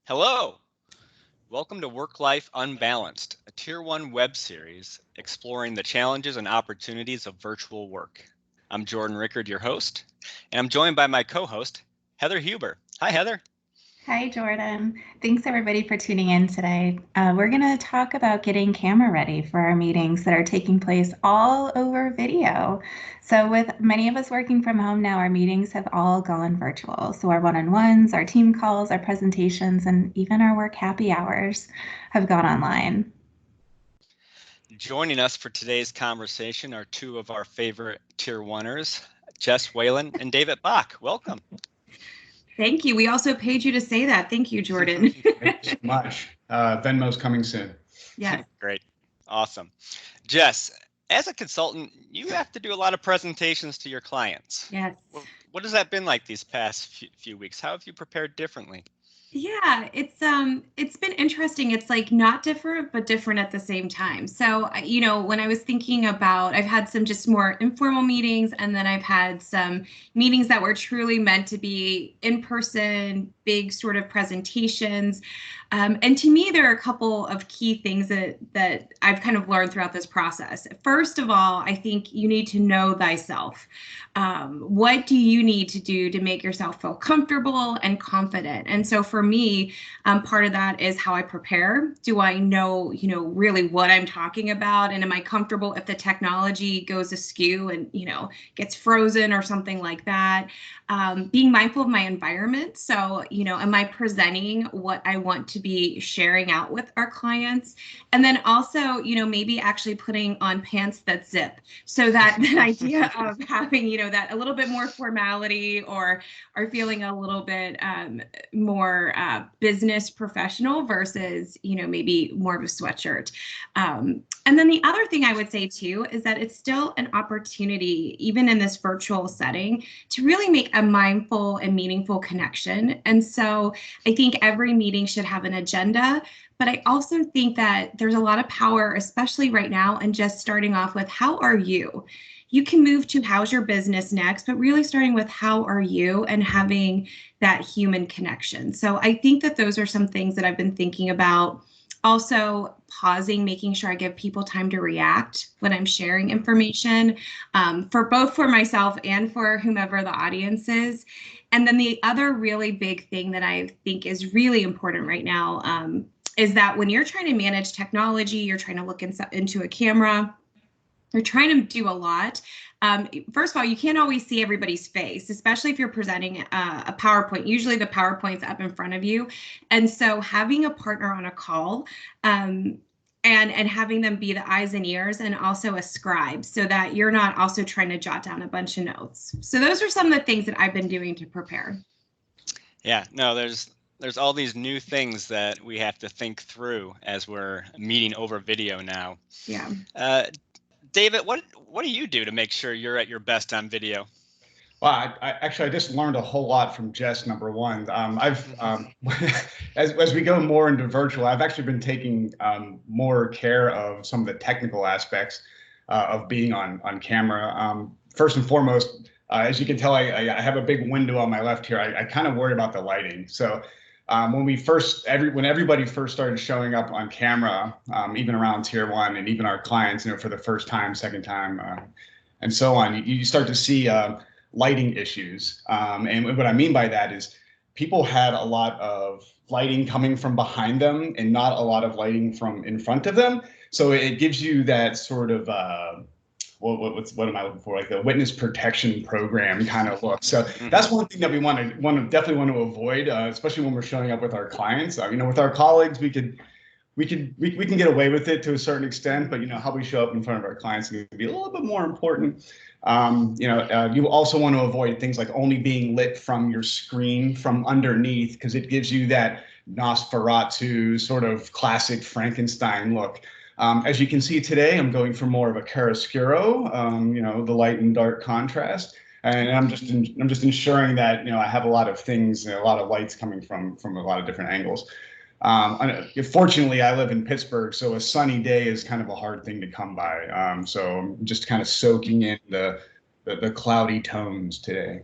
Hello. Welcome to Work Life Unbalanced, a Tier 1 web series exploring the challenges and opportunities of virtual work. I'm Jordan Rickard, your host, and I'm joined by my co-host, Heather Huber. Hi, Heather. Hi, Jordan. Thanks everybody for tuning in today. We're going to talk about getting camera ready for our meetings that are taking place all over video. So with many of us working from home now, our meetings have all gone virtual. So our one-on-ones, our team calls, our presentations, and even our work happy hours have gone online. Joining us for today's conversation are two of our favorite Tier 1ers, Jess, Whalen, and David Bock. Welcome. Thank you. We also paid you to say that. Thank you, Jordan. Thank you so much. Venmo's coming soon. Yes. Great. Awesome. Jess, as a consultant, you have to do a lot of presentations to your clients. Yes. What has that been like these past few weeks? How have you prepared differently? Yeah, it's been interesting. It's like not different, but different at the same time. So, when I was thinking about, I've had some just more informal meetings, and then I've had some meetings that were truly meant to be in person, big sort of presentations. And to me, there are a couple of key things that I've kind of learned throughout this process. First of all, I think you need to know thyself. What do you need to do to make yourself feel comfortable and confident? And so for me, part of that is how I prepare. Do I know, really what I'm talking about? And am I comfortable if the technology goes askew and, gets frozen or something like that? Being mindful of my environment. So, am I presenting what I want to be sharing out with our clients? And then also, maybe actually putting on pants that zip, so that the idea of having, that a little bit more formality or feeling a little bit more business professional versus, maybe more of a sweatshirt. And then the other thing I would say too is that it's still an opportunity, even in this virtual setting, to really make a mindful and meaningful connection. And so I think every meeting should have an agenda, but I also think that there's a lot of power, especially right now, and just starting off with, how are you? You can move to how's your business next, but really starting with how are you and having that human connection. So I think that those are some things that I've been thinking about. Also pausing, making sure I give people time to react when I'm sharing information, for both for myself and for whomever the audience is. And then the other really big thing that I think is really important right now is that when you're trying to manage technology, you're trying to look into a camera, you're trying to do a lot. First of all, you can't always see everybody's face, especially if you're presenting a PowerPoint. Usually the PowerPoint's up in front of you. And so having a partner on a call and having them be the eyes and ears and also a scribe, so that you're not also trying to jot down a bunch of notes. So those are some of the things that I've been doing to prepare. Yeah, no, there's all these new things that we have to think through as we're meeting over video now. Yeah. David, what do you do to make sure you're at your best on video? Well, I just learned a whole lot from Jess, number one. As we go more into virtual, I've actually been taking more care of some of the technical aspects of being on camera. First and foremost, as you can tell, I have a big window on my left here. I kind of worry about the lighting. So when everybody first started showing up on camera, even around Tier 1 and even our clients, for the first time, second time, and so on, you start to see lighting issues. And what I mean by that is people had a lot of lighting coming from behind them and not a lot of lighting from in front of them. So it gives you that sort of what am I looking for? Like the witness protection program kind of look. So that's one thing that we definitely want to avoid, especially when we're showing up with our clients. With our colleagues, we can get away with it to a certain extent, but how we show up in front of our clients is going to be a little bit more important. You also want to avoid things like only being lit from your screen from underneath, because it gives you that Nosferatu sort of classic Frankenstein look. As you can see today, I'm going for more of a chiaroscuro, the light and dark contrast, and I'm just ensuring that I have a lot of things, a lot of lights coming from a lot of different angles. Fortunately, I live in Pittsburgh, so a sunny day is kind of a hard thing to come by. So I'm just kind of soaking in the cloudy tones today.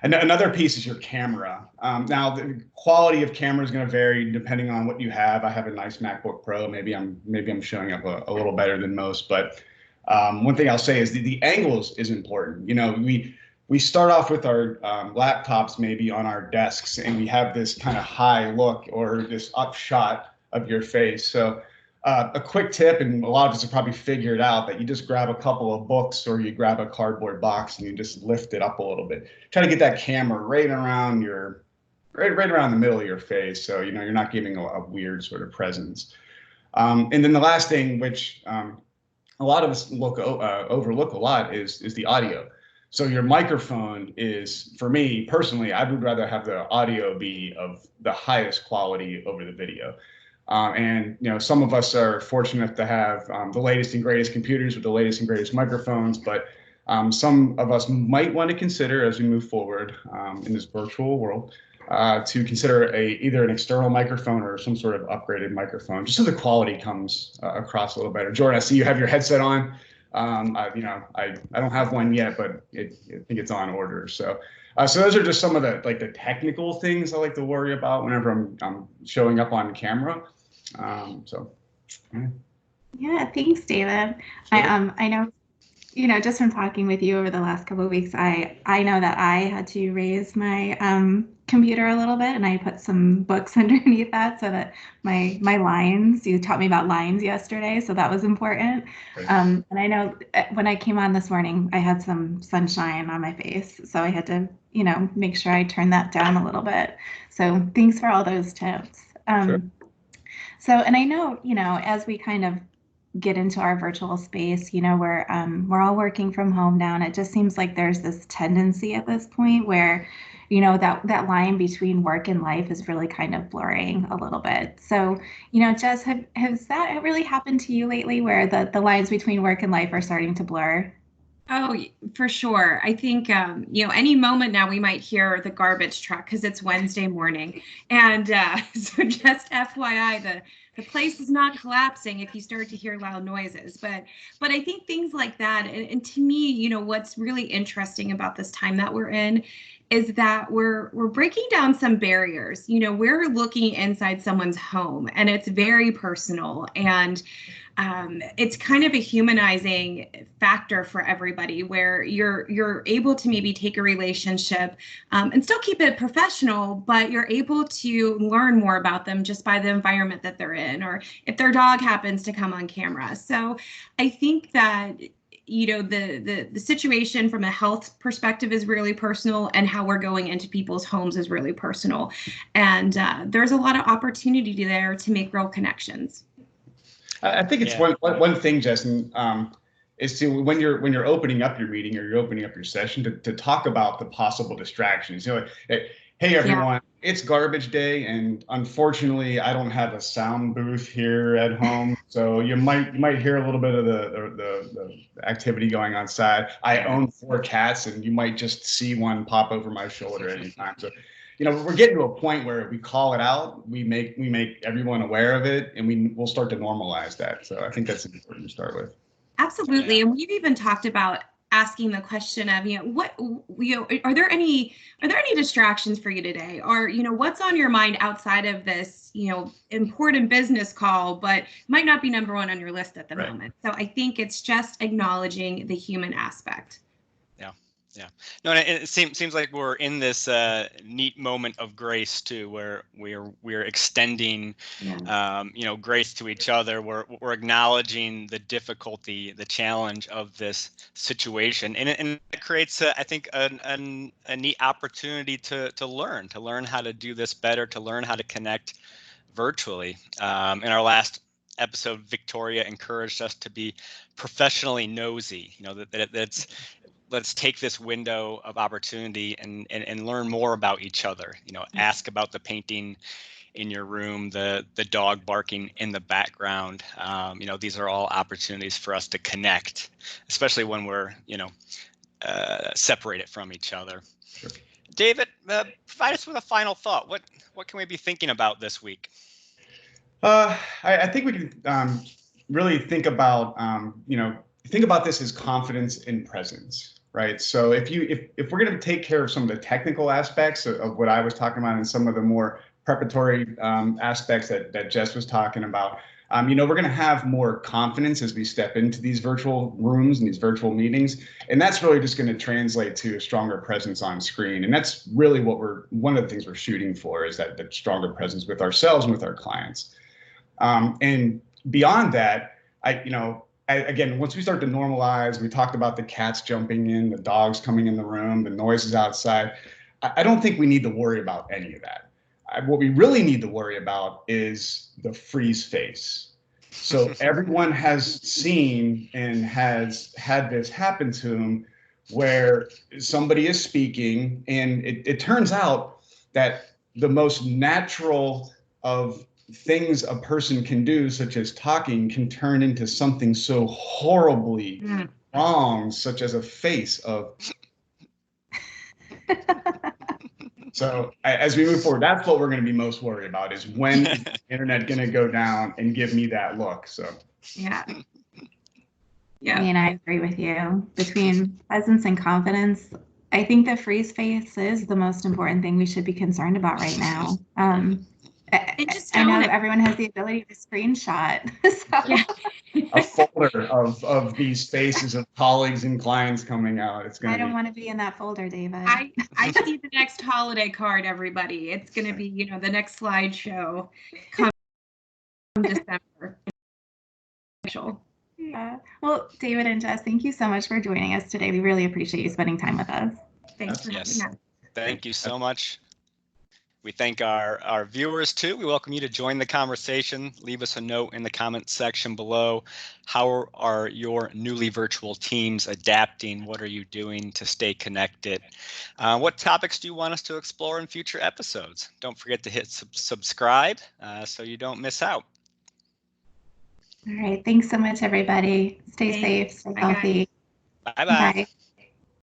And another piece is your camera. Now, the quality of camera is going to vary depending on what you have. I have a nice MacBook Pro. Maybe I'm showing up a little better than most. But one thing I'll say is the angles is important. You know, we start off with our laptops maybe on our desks, and we have this kind of high look or this up shot of your face. So a quick tip, and a lot of us have probably figured out, that you just grab a couple of books or you grab a cardboard box and you just lift it up a little bit. Try to get that camera right around right around the middle of your face, so you know you're not giving a weird sort of presence. And then the last thing, which a lot of us overlook a lot, is the audio. So your microphone is, for me personally, I would rather have the audio be of the highest quality over the video. And you know, some of us are fortunate to have the latest and greatest computers with the latest and greatest microphones, but some of us might want to consider, as we move forward in this virtual world, to consider either an external microphone or some sort of upgraded microphone, just so the quality comes across a little better. Jordan, I see you have your headset on. I don't have one yet, but I think it's on order. So those are just some of the technical things I like to worry about whenever I'm showing up on camera. Yeah, thanks, David. Sure. I know, you know, just from talking with you over the last couple of weeks, I know that I had to raise my computer a little bit, and I put some books underneath that so that my lines, you taught me about lines yesterday, so that was important. Right. And I know when I came on this morning, I had some sunshine on my face, so I had to, you know, make sure I turned that down a little bit. So thanks for all those tips. Sure. So, and I know, you know, as we kind of get into our virtual space, you know, we're all working from home now, and it just seems like there's this tendency at this point where, you know, that line between work and life is really kind of blurring a little bit. So, you know, Jess, has that really happened to you lately, where the lines between work and life are starting to blur? Oh, for sure. I think, you know, any moment now we might hear the garbage truck because it's Wednesday morning. And so just FYI, the place is not collapsing if you start to hear loud noises. But I think things like that. And to me, you know, what's really interesting about this time that we're in is that we're breaking down some barriers. You know, we're looking inside someone's home, and it's very personal, and it's kind of a humanizing factor for everybody, where you're able to maybe take a relationship and still keep it professional, but you're able to learn more about them just by the environment that they're in, or if their dog happens to come on camera. So I think that, you know, the situation from a health perspective is really personal, and how we're going into people's homes is really personal. And there's a lot of opportunity there to make real connections. I think it's one thing, Justin, is to when you're opening up your meeting or you're opening up your session to talk about the possible distractions. You know, like, hey everyone, it's garbage day, and unfortunately I don't have a sound booth here at home, so you might hear a little bit of the activity going on outside. I own 4 cats, and you might just see one pop over my shoulder anytime. So, you know, we're getting to a point where we call it out, we make everyone aware of it, and we'll start to normalize that. So I think that's important to start with. Absolutely. And we've even talked about asking the question of, you know, are there any distractions for you today? Or, you know, what's on your mind outside of this, you know, important business call, but might not be number one on your list at the moment. So I think it's just acknowledging the human aspect. Yeah. No, and it seems like we're in this neat moment of grace too, where we're extending, you know, grace to each other. We're acknowledging the difficulty, the challenge of this situation, and it creates, I think, a neat opportunity to learn how to do this better, to learn how to connect virtually. In our last episode, Victoria encouraged us to be professionally nosy. You know, that's let's take this window of opportunity and learn more about each other. You know, ask about the painting in your room, the dog barking in the background. You know, these are all opportunities for us to connect, especially when we're, you know, separated from each other. Sure. David, provide us with a final thought. What can we be thinking about this week? I think we can really think about, you know, think about this as confidence in presence, right? So if we're going to take care of some of the technical aspects of what I was talking about and some of the more preparatory aspects that Jess was talking about, we're going to have more confidence as we step into these virtual rooms and these virtual meetings. And that's really just going to translate to a stronger presence on screen. And that's really one of the things we're shooting for, is that stronger presence with ourselves and with our clients. And beyond that, again, once we start to normalize, we talked about the cats jumping in, the dogs coming in the room, the noises outside. I don't think we need to worry about any of that. What we really need to worry about is the freeze face. So everyone has seen and has had this happen to them, where somebody is speaking and it turns out that the most natural of things a person can do, such as talking, can turn into something so horribly wrong, such as a face of. So as we move forward, that's what we're going to be most worried about, is when is the internet going to go down and give me that look. So Yeah. I mean, I agree with you. Between presence and confidence, I think the freeze face is the most important thing we should be concerned about right now. I know everyone has the ability to screenshot. So. A folder of these faces of colleagues and clients coming out. It's I don't want to be in that folder, David. I see the next holiday card, everybody. It's going to be, the next slideshow come December. Yeah. Well, David and Jess, thank you so much for joining us today. We really appreciate you spending time with us. Thanks for having us. Thank you so much. We thank our viewers too. We welcome you to join the conversation. Leave us a note in the comments section below. How are your newly virtual teams adapting? What are you doing to stay connected? What topics do you want us to explore in future episodes? Don't forget to hit subscribe so you don't miss out. All right. Thanks so much, everybody. Stay safe, stay healthy. Bye-bye. Bye.